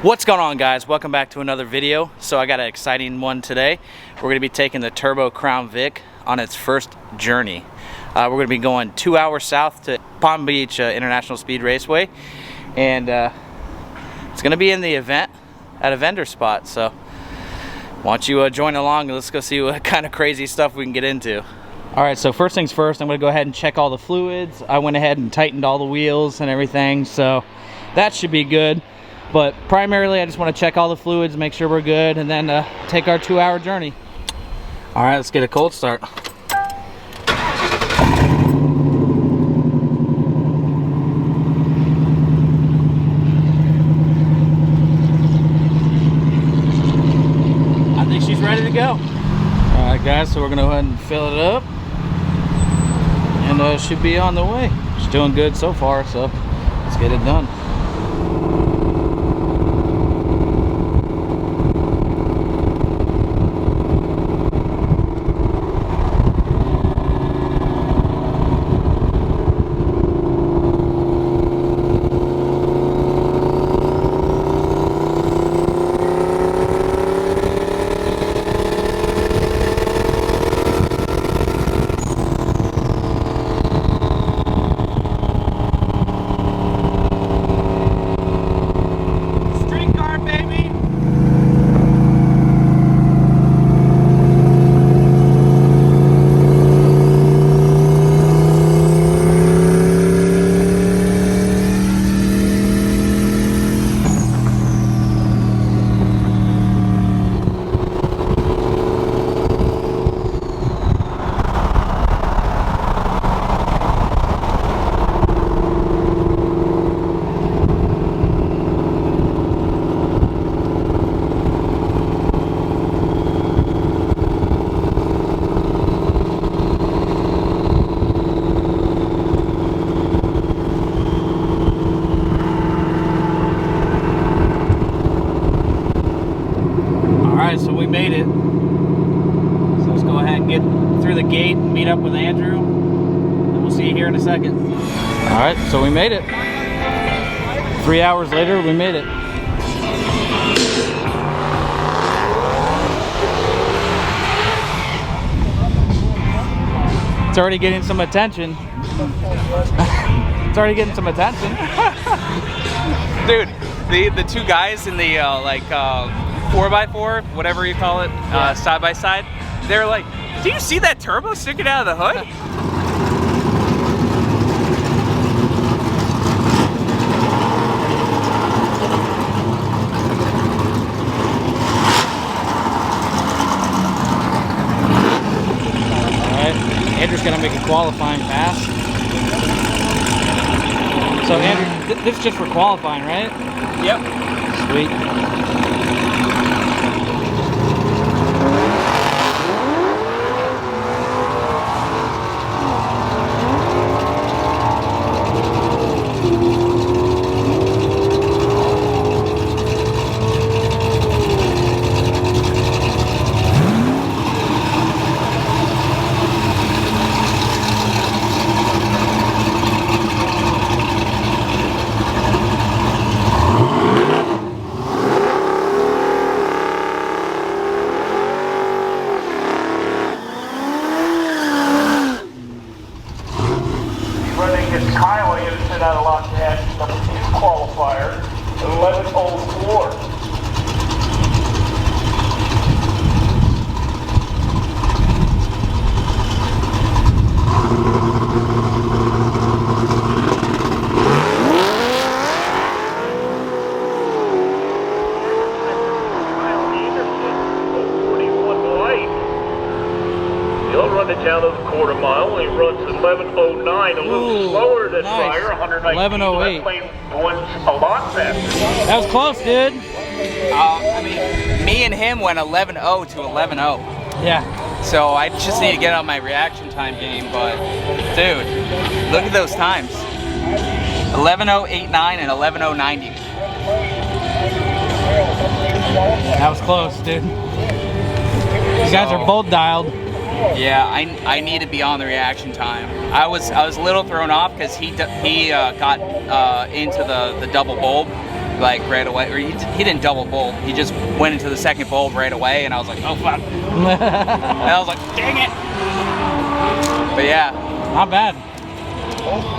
What's going on, guys? Welcome back to another video. So I got an exciting one today. We're going to be taking the Turbo Crown Vic on its first journey. We're going to be going 2 hours south to Palm Beach International Speed Raceway, and it's going to be in the event at a vendor spot. So why don't you join along and let's go see what kind of crazy stuff we can get into. Alright, so first things first, I'm going to go ahead and check all the fluids. I went ahead and tightened all the wheels and everything, so that should be good. But primarily, I just want to check all the fluids, make sure we're good, and then take our 2 hour journey. All right, let's get a cold start. I think she's ready to go. All right, guys, so we're going to go ahead and fill it up. And should be on the way. She's doing good so far, so let's get it done. So we made it. So let's go ahead and get through the gate and meet up with Andrew, and we'll see you here in a second. All right, so we made it. 3 hours later, we made it. It's already getting some attention. It's already getting some attention. Dude, the two guys in the 4x4, whatever you call it, side by side, they're like, do you see that turbo sticking out of the hood? Alright, Andrew's gonna make a qualifying pass. So Andrew, this is just for qualifying, right? Yep. Sweet. Out of Lockheed, number 2 qualifier, 11:04. He'll run it down to the quarter mile. He runs 11:09, a little slower than prior, 119. 11:08. That one's a lot faster. That was close, dude. I mean, me and him went 11:0 to 11:0. Yeah. So I just need to get on my reaction time game, but dude, look at those times. 11:089 and 11:090. That was close, dude. You guys are both dialed. Yeah, I need to be on the reaction time. I was a little thrown off because he got into the double bulb like right away, or he didn't double bolt. He just went into the second bolt right away, and I was like, oh fuck. And I was like, dang it. But yeah, not bad.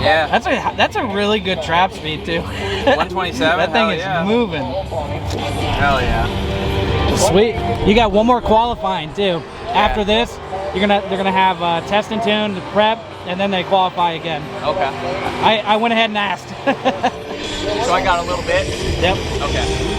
Yeah, that's a really good trap speed too. 127. That thing is yeah. moving. Hell yeah. Sweet. You got one more qualifying too. After this, they're gonna have test and tune, the prep, and then they qualify again. Okay. I went ahead and asked. So I got a little bit. Yep. Okay.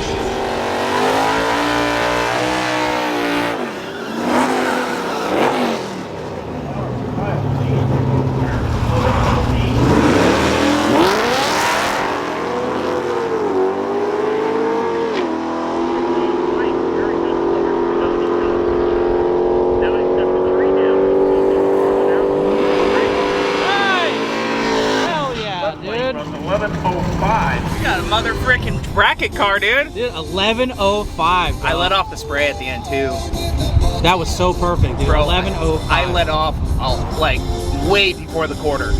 Mother freaking bracket car, dude. Dude, 11:05. I let off the spray at the end too. That was so perfect, dude. 11:05. I let off like way before the quarter.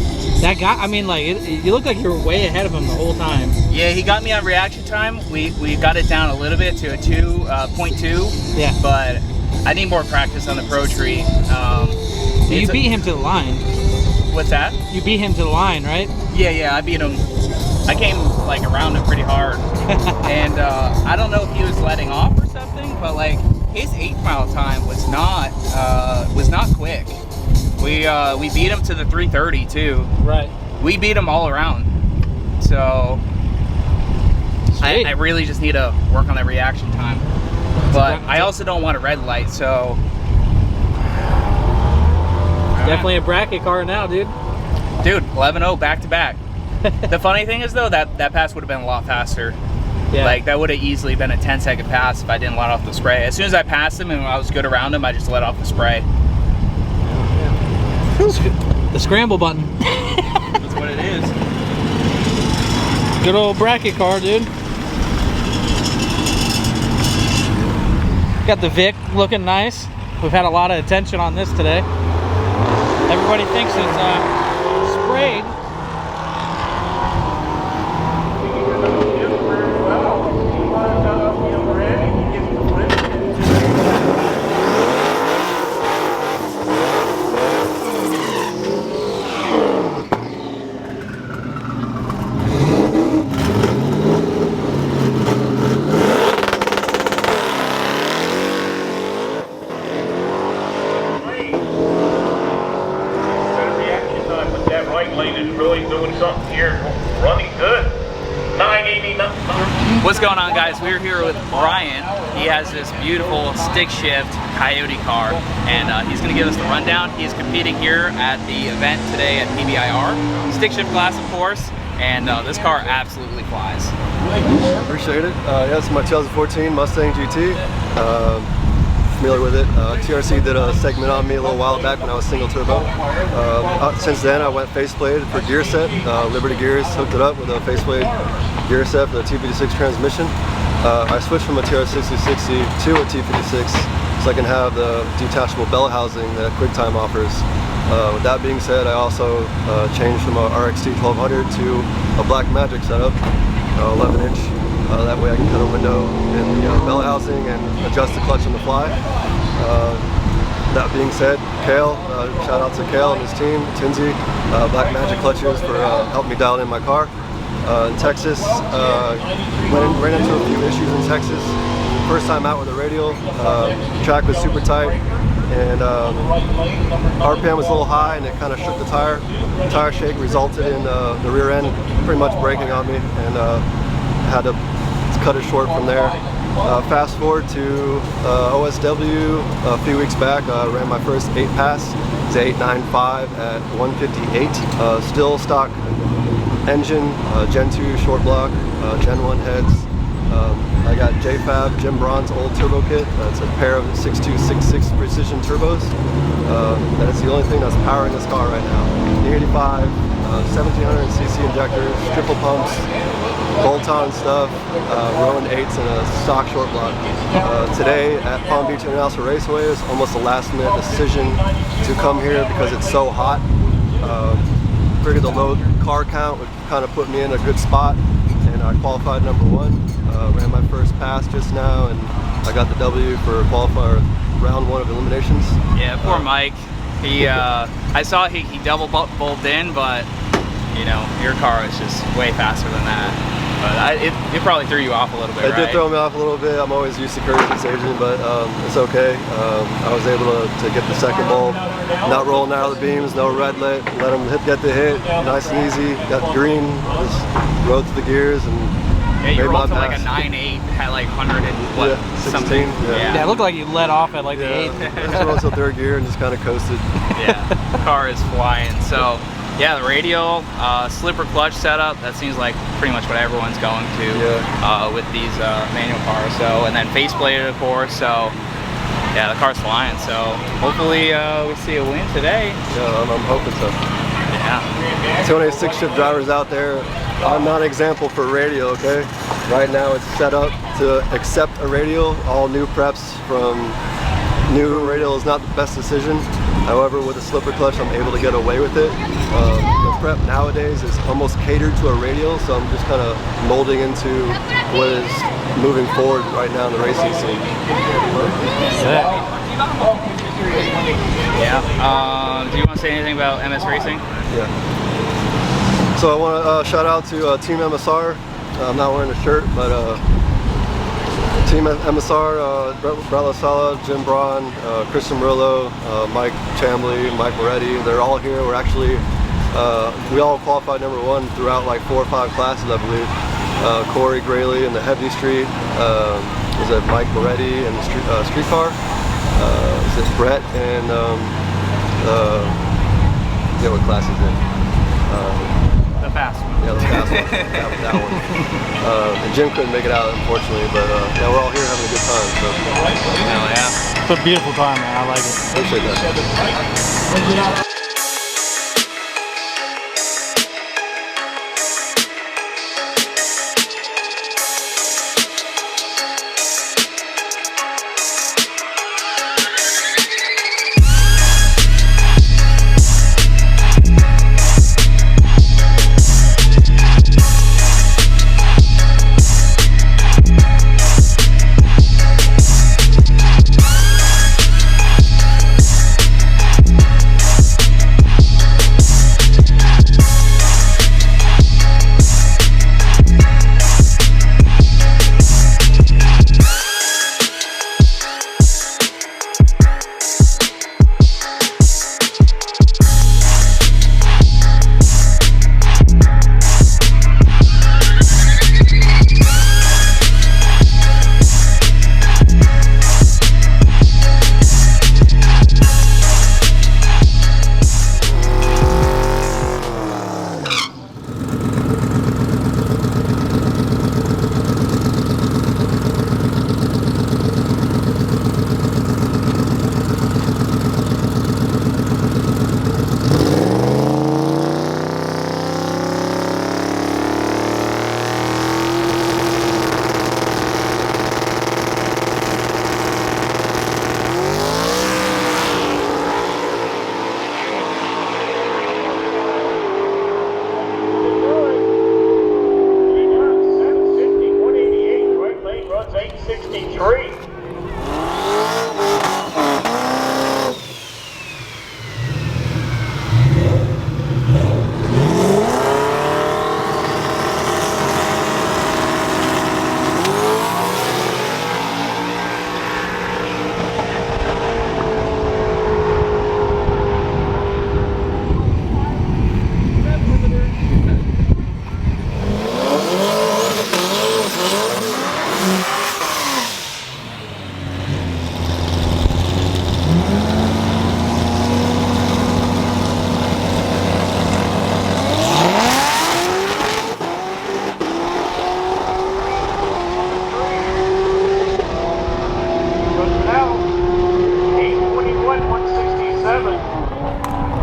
That guy, I mean, like, you look like you were way ahead of him the whole time. Yeah, he got me on reaction time. We got it down a little bit to a 2.2. Yeah. But I need more practice on the Pro Tree. So you beat him to the line. What's that? You beat him to the line, right? Yeah, I beat him. I came like around him pretty hard, and I don't know if he was letting off or something, but like his 8-mile time was not quick. We beat him to the 3:30 too. Right. We beat him all around. So I really just need to work on that reaction time. But I also don't want a red light, so definitely a bracket car now, dude. Dude, 11-0 back to back. The funny thing is though, that pass would have been a lot faster. Yeah. Like that would have easily been a 10-second pass if I didn't let off the spray. As soon as I passed him and I was good around him, I just let off the spray. The scramble button. That's what it is. Good old bracket car, dude. Got the Vic looking nice. We've had a lot of attention on this today. Everybody thinks it's sprayed. What's going on, guys? We're here with Brian. He has this beautiful stick shift Coyote car, and he's going to give us the rundown. He's competing here at the event today at PBIR. Stick shift class, of course, and this car absolutely flies. Appreciate it. Yeah, it's my 2014 Mustang GT. Familiar with it. TRC did a segment on me a little while back when I was single turbo. Since then I went faceplate for gear set. Liberty Gears hooked it up with a faceplate gear set for the T56 transmission. I switched from a TR6060 to a T56 so I can have the detachable bell housing that QuickTime offers. With that being said, I also changed from a RXT 1200 to a Black Magic setup, 11-inch. That way I can cut a window in the bell housing and adjust the clutch on the fly. That being said, Kale, shout out to Kale and his team, Tinsy, Black Magic clutches for helping me dial in my car. In Texas, ran into a few issues in Texas. First time out with a radial, track was super tight, and RPM was a little high, and it kind of shook the tire. The tire shake resulted in the rear end pretty much breaking on me, and had to cut it short from there. Fast forward to OSW a few weeks back, ran my first 8 pass. It's 895 at 158, still stock engine, Gen 2 short block, Gen 1 heads. I got JFab, Jim Braun's old turbo kit. It's a pair of 6266 precision turbos. That's the only thing that's powering this car right now. E85, 1700cc injectors, triple pumps, bolt-on stuff, Rowan 8s and a stock short block. Today at Palm Beach International Raceway is almost a last-minute decision to come here because it's so hot. Figured the low car count would kind of put me in a good spot, and I qualified #1. Ran my first pass just now, and I got the W for qualifier round 1 of eliminations. Yeah, poor Mike. He, I saw he double bulbed in, but you know, your car is just way faster than that. But it probably threw you off a little bit, right? It did throw me off a little bit. I'm always used to curves and staging, but it's okay. I was able to get the second bulb, not rolling out of the beams, no red lit, let them get the hit, nice and easy. Got green, just rode through the gears and yeah, you made rolled my to like a 9.8, had like 100 and what, yeah, 16, something. Yeah, it looked like you let off at like the 8th. I just rolled to 3rd gear and just kind of coasted. Yeah, the car is flying. So yeah, the radial, slipper clutch setup, that seems like pretty much what everyone's going to with these manual cars. So, and then faceplated, of course. So yeah, the car's flying. So hopefully we see a win today. Yeah, I'm hoping so. Yeah. 206 shift drivers out there. I'm not an example for radial, okay? Right now it's set up to accept a radial. All new preps from new radial is not the best decision. However, with a slipper clutch, I'm able to get away with it. The prep nowadays is almost catered to a radial, so I'm just kind of molding into what is moving forward right now in the racing scene. Yeah. Do you want to say anything about MS Racing? Yeah. So I want to shout out to Team MSR. I'm not wearing a shirt, but Team MSR, Brett LaSala, Jim Braun, Christian Murillo, Mike Chambly, Mike Moretti, they're all here. We're actually, we all qualified #1 throughout like 4 or 5 classes, I believe. Corey Grayley in the heavy street, is it Mike Moretti in the streetcar? Is it Brett and, I forget what class he's in. The fast one. Yeah, the fast one. that one. And Jim couldn't make it out, unfortunately, but yeah, we're all here having a good time. So. Hell yeah. It's a beautiful car, man. I like it. Appreciate that.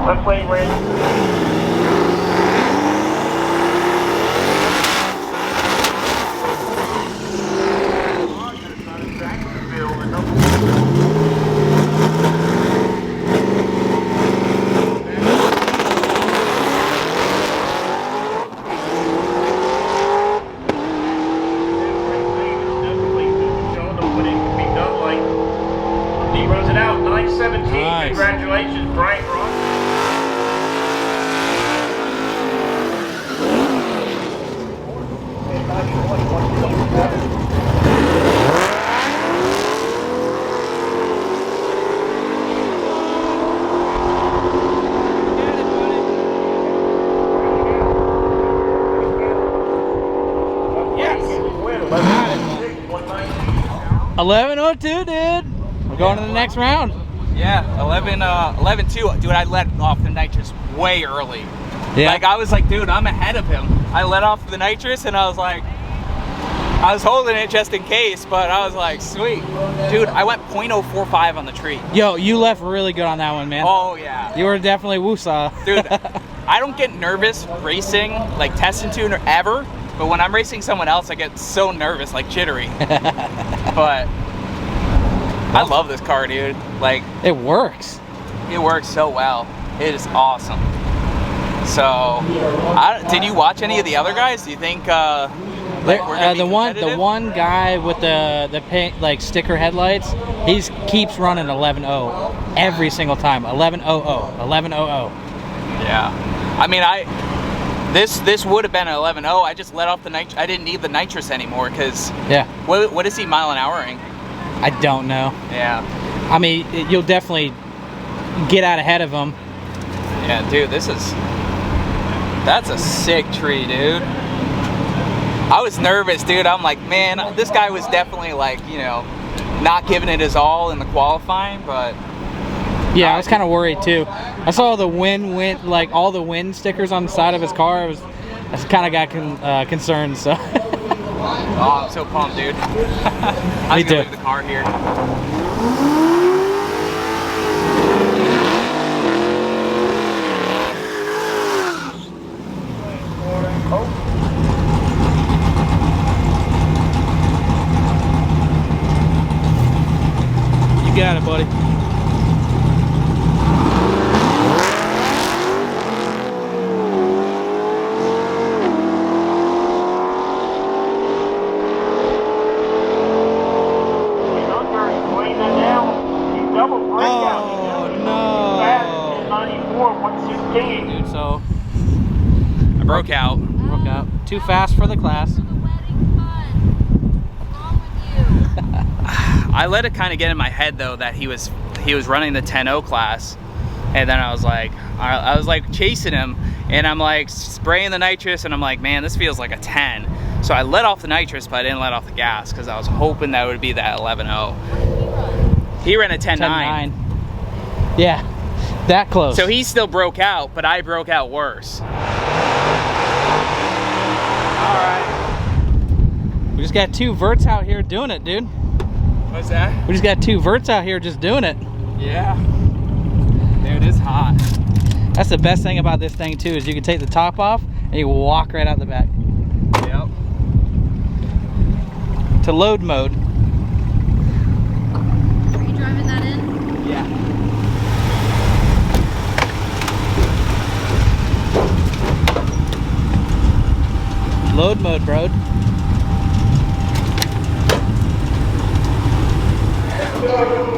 Left lane ready. He runs it out, 9:17. Nice. Congratulations, Brian Ross. Yes. 11:06, 11:02, dude. We're going to the next round. Yeah, 11-2. Dude, I let off the nitrous way early. Yeah. Like, I was like, dude, I'm ahead of him. I let off the nitrous and I was like, I was holding it just in case, but I was like, sweet. Dude, I went .045 on the tree. Yo, you left really good on that one, man. Oh, yeah. You were definitely woosah. Dude, I don't get nervous racing, like testing tuner ever, but when I'm racing someone else, I get so nervous, like jittery. But I love this car, dude. Like, It works. it works so well. It is awesome. So, did you watch any of the other guys? Do you think like, we're gonna be the competitive? one guy with the paint, like sticker headlights, he keeps running 11.0 every single time. 11.00, 11.00. Yeah. I mean, this would have been an 11.0. I just let off the nitrous. I didn't need the nitrous anymore because Yeah, what is he mile an houring? I don't know. Yeah. I mean, you'll definitely get out ahead of him. Yeah, dude, that's a sick tree, dude. I was nervous, dude. I'm like, man, this guy was definitely like, you know, not giving it his all in the qualifying, but Yeah, I was kind of worried too. I saw the wind, like all the wind stickers on the side of his car. I kind of got concerned. So. oh, I'm so pumped, dude. I'm Me gonna too. leave the car here. You got it, buddy. He's under, he's laying that down. He's double breakout. Oh, He's no. fast, 94, 116. Dude, so I broke out. broke out. Too fast for the class. I let it kind of get in my head though that he was running the 10.0 class, and then I was like chasing him, and I'm like spraying the nitrous, and I'm like, man, this feels like a 10. So I let off the nitrous, but I didn't let off the gas because I was hoping that would be that 11.0. He ran a 10.9. Yeah, that close. So he still broke out, but I broke out worse. All right. We just got two verts out here doing it, dude. What's that? We just got two verts out here just doing it. Yeah. Dude, it's hot. That's the best thing about this thing too, is you can take the top off and you walk right out the back. Yep. To load mode. Are you driving that in? Yeah. Load mode, bro.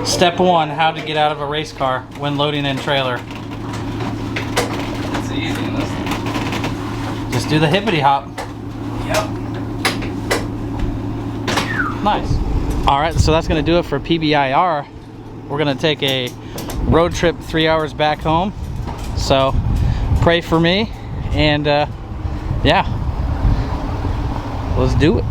Step one, how to get out of a race car when loading in trailer. It's easy. Just do the hippity hop. Yep. Nice. All right, so that's gonna do it for PBIR. We're gonna take a road trip 3 hours back home. So pray for me, and yeah, let's do it.